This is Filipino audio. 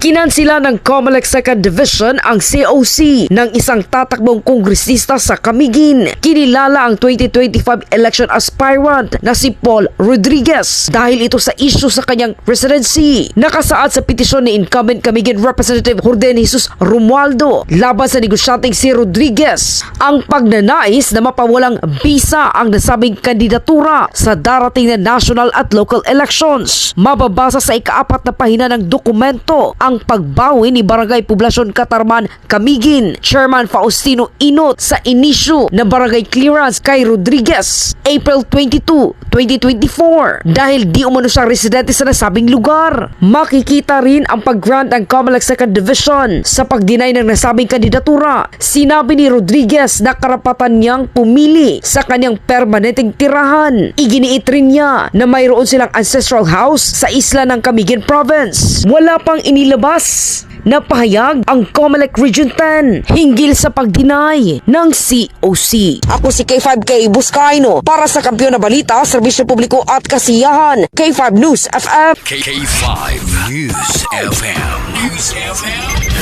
Kinansila ng COMELEC 2nd Division ang COC ng isang tatakbong kongresista sa Camiguin. Kinilala ang 2025 election aspirant na si Paul Rodriguez dahil ito sa issue sa kanyang residency. Nakasaad sa petisyon ni incumbent Camiguin Representative Jordan Jesus Romualdo laban sa negosyanteng si Rodriguez ang pagnanais na mapawalang bisa ang nasabing kandidatura sa darating na national at local elections. Mababasa sa ika-4 na pahina ng dokumento ang pagbawi ni Barangay Poblasyon Katarman, Camiguin, Chairman Faustino Inot sa inisyu na barangay clearance kay Rodriguez April 22, 2024 dahil di umano siya residente sa nasabing lugar. Makikita rin ang pag-grant ng COMELEC 2nd Division sa pag-deny ng nasabing kandidatura. Sinabi ni Rodriguez na karapatan niyang pumili sa kanyang permanenteng tirahan. Iginiit rin niya na mayroon silang ancestral house sa isla ng Camiguin Province. Wala pang inilabas na pahayag ang COMELEC Region 10 hinggil sa pag-deny ng COC. Ako si K5K Buscaino para sa Kampiyon na Balita, Serbisyo Publiko at Kasiyahan. K5 News FM. K5 News FM.